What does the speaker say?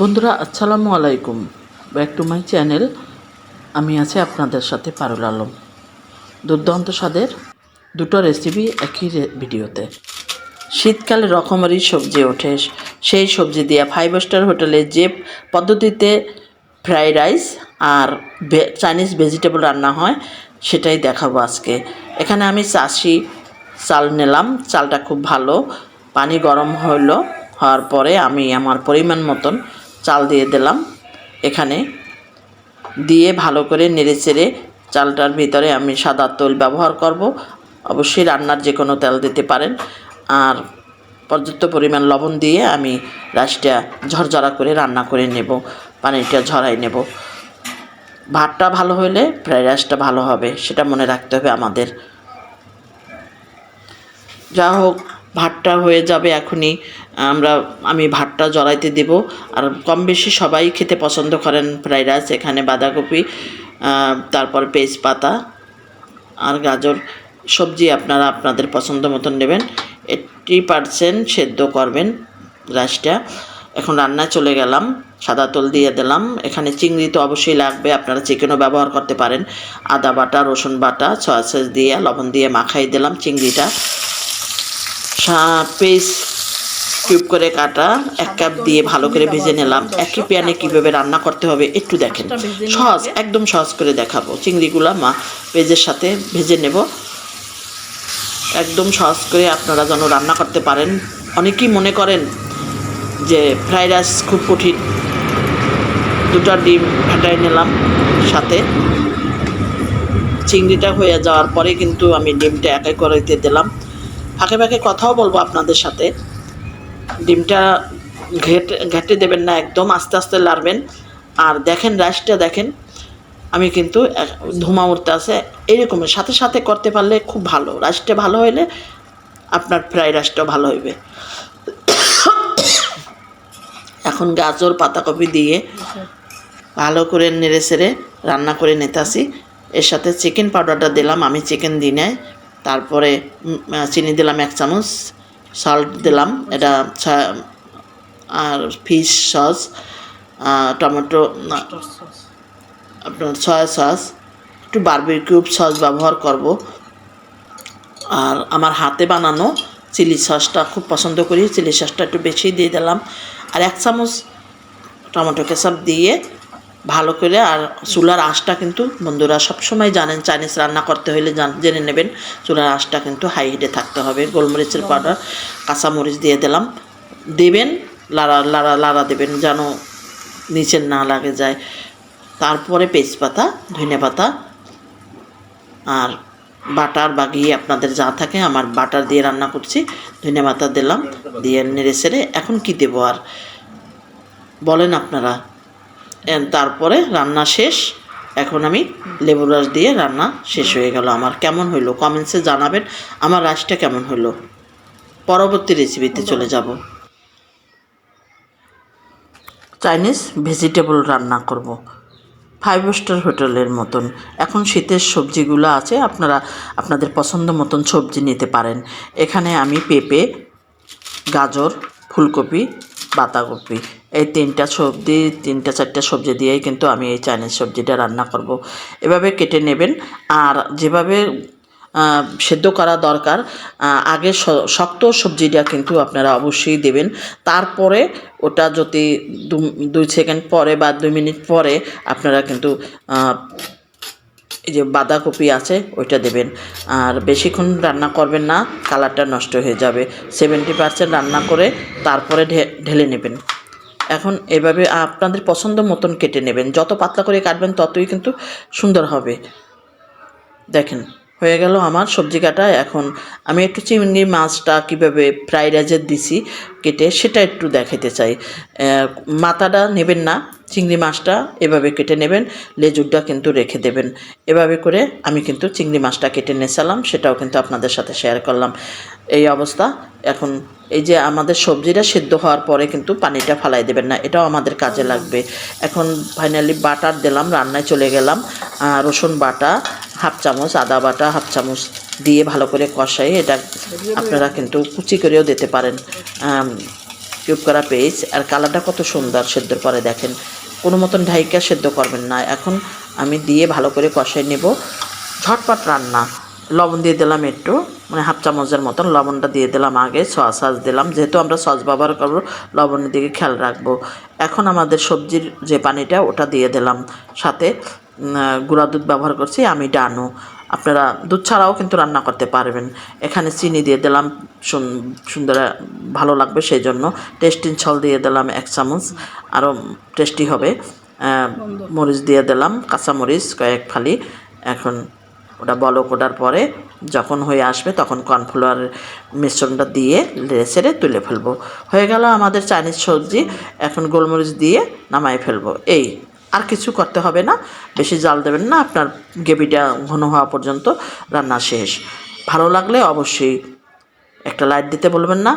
বন্ধুরা আসসালামু আলাইকুম, ব্যাক টু মাই চ্যানেল। আমি আছি আপনাদের সাথে পারুল আলম। দুর্দান্ত স্বাদের দুটো রেসিপি একই ভিডিওতে। শীতকালে রকমারি সবজি ওঠে, সেই সবজি দিয়ে 5 স্টার হোটেলে যে পদ্ধতিতে ফ্রাইড রাইস আর চাইনিজ ভেজিটেবল রান্না হয় সেটাই দেখাবো আজকে। এখানে আমি চাল নিলাম, চালটা খুব ভালো পানি গরম হওয়ার পরে আমি আমার পরিমাণ মতন চাল দিয়ে দিলাম। এখানে দিয়ে ভালো করে নেড়েচেড়ে চালটার ভিতরে আমি সাদা তেল ব্যবহার করব। অবশ্যই রান্নার যে কোনো তেল দিতে পারেন। আর পর্যাপ্ত পরিমাণ লবণ দিয়ে আমি রাইসটা ঝরঝরা করে রান্না করে নেব, পানিটা ঝরাই নেব। ভাতটা ভালো হলে ফ্রাইড রাইসটা ভালো হবে, সেটা মনে রাখতে হবে আমাদের। যা হোক, ভাতটা হয়ে যাবে এখনই। আমি ভাতটা জড়াইতে দেব। আর কম বেশি সবাই খেতে পছন্দ করেন ফ্রাইড রাইস। এখানে বাঁধাকপি, তারপর তেজপাতা আর গাজর সবজি আপনারা আপনাদের পছন্দ মতন নেবেন। 80% সেদ্ধ করবেন রাইসটা। এখন রান্নায় চলে গেলাম, সাদা তেল দিয়ে দিলাম। এখানে চিংড়ি তো অবশ্যই লাগবে, আপনারা চিকেনও ব্যবহার করতে পারেন। আদা বাটা, রসুন বাটা, সয়া সস দিয়ে লবণ দিয়ে মাখাই দিলাম চিংড়িটা। পিস কিউব করে কাটা 1 কাপ দিয়ে ভালো করে ভেজে নিলাম। একই প্যানে কীভাবে রান্না করতে হবে একটু দেখেন, সহজ, একদম সহজ করে দেখাবো। চিংড়িগুলো পেঁয়াজের সাথে ভেজে নেব, একদম সহজ করে আপনারা যেন রান্না করতে পারেন। অনেকেই মনে করেন যে ফ্রাইড রাইস খুব কঠিন। 2টা ডিম ফাটাই নিলাম, সাথে চিংড়িটা হয়ে যাওয়ার পরে কিন্তু আমি ডিমটা একাই করে দিলাম। ফাঁকে ফাঁকে কথাও বলবো আপনাদের সাথে। ডিমটা ঘেটে দেবেন না, একদম আস্তে আস্তে লাড়বেন। আর দেখেন রাইসটা দেখেন, আমি কিন্তু ধুমা উঠতে আছে এরকমের সাথে সাথে করতে পারলে খুব ভালো। রাইসটা ভালো হইলে আপনার ফ্রাইড রাইসটাও ভালো হইবে। এখন গাজর পাতাকপি দিয়ে ভালো করে নেড়ে চেড়ে রান্না করে নিতেছি। এর সাথে চিকেন পাউডারটা দিলাম, আমি চিকেন দিই নাই। তারপরে চিনি দিলাম 1 চামচ, সল্ট দিলাম, এটা আর ফিশ সস, টমেটো, আপনার সয়া সস, একটু বারবিকিউ সস ব্যবহার করব। আর আমার হাতে বানানো চিলি সসটা খুব পছন্দ করি, চিলি সসটা একটু বেশি দিয়ে দিলাম। আর 1 চামচ টমেটো কেচাপ দিয়ে ভালো করে। আর চুলার আঁচটা কিন্তু বন্ধুরা সবসময় জানেন, চাইনিজ রান্না করতে হলে জেনে নেবেন চুলার আঁচটা কিন্তু হাই হিটে থাকতে হবে। গোলমরিচের পাউডার, কাঁচামরিচ দিয়ে দিলাম, দেবেন লাড়া দেবেন যেন নিচে না লাগে যায়। তারপরে তেজপাতা, ধনে পাতা আর বাটার বা ঘি আপনাদের যা থাকে, আমার বাটার দিয়ে রান্না করছি। ধনে পাতা দিলাম, দিয়ে নেড়ে চেড়ে এখন কি দেবো আর বলেন আপনারা। তারপরে রান্না শেষ। এখন আমি লেবুর রস দিয়ে রান্না শেষ হয়ে গেল। আমার কেমন হইলো কমেন্টসে জানাবেন, আমার রাইসটা কেমন হইলো। পরবর্তী রেসিপিতে চলে যাব। চাইনিজ ভেজিটেবল রান্না করব 5 স্টার হোটেলের মতন। এখন শীতের সবজিগুলো আছে, আপনারা আপনাদের পছন্দ মতন সবজি নিতে পারেন। এখানে আমি পেঁপে, গাজর, ফুলকপি, বাঁধাকপি, এই 3-4টা সবজি দিয়েই কিন্তু আমি এই চাইনিজ সবজিটা রান্না করব। এভাবে কেটে নেবেন। আর যেভাবে সেদ্ধ করা দরকার, আগে শক্ত সবজিটা কিন্তু আপনারা অবশ্যই দেবেন। তারপরে ওটা যদি 2 সেকেন্ড পরে বা 2 মিনিট পরে আপনারা কিন্তু এই যে বাঁধাকপি আছে ওইটা দেবেন। আর বেশিক্ষণ রান্না করবেন না, কালারটা নষ্ট হয়ে যাবে। 70% রান্না করে তারপরে ঢেলে নেবেন। এখন এভাবে আপনাদের পছন্দ মতন কেটে নেবেন, যত পাতলা করে কাটবেন ততই কিন্তু সুন্দর হবে। দেখেন হয়ে গেল আমার সবজি কাটা। এখন আমি একটু চিংড়ি মাছটা কীভাবে ফ্রাইড রাইসে দিছি কেটে, সেটা একটু দেখাতে চাই। মাথাটা নেবেন না, চিংড়ি মাছটা এভাবে কেটে নেবেন, লেজুরটা কিন্তু রেখে দেবেন। এভাবে করে আমি কিন্তু চিংড়ি মাছটা কেটে নিয়েছিলাম, সেটাও কিন্তু আপনাদের সাথে শেয়ার করলাম। এই অবস্থা। এখন এই যে আমাদের সবজিটা সিদ্ধ হওয়ার পরে কিন্তু পানিটা ফালাই দেবেন না, এটাও আমাদের কাজে লাগবে। এখন ফাইনালি বাটার দিলাম, রান্নায় চলে গেলাম। রসুন বাটা 1/2 চামচ, আদা বাটা 1/2 চামচ দিয়ে ভালো করে কষাই। এটা আপনারা কিন্তু কুচি করেও দিতে পারেন। কিউব করা পেঁয়াজ। আর কালারটা কত সুন্দর সেদ্ধ পরে দেখেন, কোনো মতন ঢাইকা সেদ্ধ করবেন না। এখন আমি দিয়ে ভালো করে কষাই নেব। ঝটপট রান্না। লবণ দিয়ে দিলাম একটু, মানে হাফ চামচের মতন লবণটা দিয়ে দিলাম আগে। সস দিলাম, যেহেতু আমরা সস ব্যবহার করবো লবণের দিকে খেয়াল রাখবো। এখন আমাদের সবজির যে পানিটা ওটা দিয়ে দিলাম, সাথে গুঁড়া দুধ ব্যবহার করছি আমি, ডানো। আপনারা দুধ ছাড়াও কিন্তু রান্না করতে পারবেন। এখানে চিনি দিয়ে দিলাম, সুন্দর ভালো লাগবে সেই জন্য। টেস্টিং সল্ট দিয়ে দিলাম 1 চামচ, আরও টেস্টি হবে। মরিচ দিয়ে দিলাম, কাঁচামরিচ কয়েক ফালি। এখন ওটা বলক ওঠার পরে যখন হয়ে আসবে তখন কর্নফ্লাওয়ারের মিশ্রণটা দিয়ে নেড়ে ছেড়ে তুলে ফেলবো। হয়ে গেল আমাদের চাইনিজ সবজি। এখন গোলমরিচ দিয়ে নামাই ফেলবো। এই, আর কিছু করতে হবে না, বেশি জাল দেবেন না, আপনার গ্রেভিটা ঘন হওয়া পর্যন্ত রান্না শেষ। ভালো লাগলে অবশ্যই একটা লাইক দিতে বলবেন না।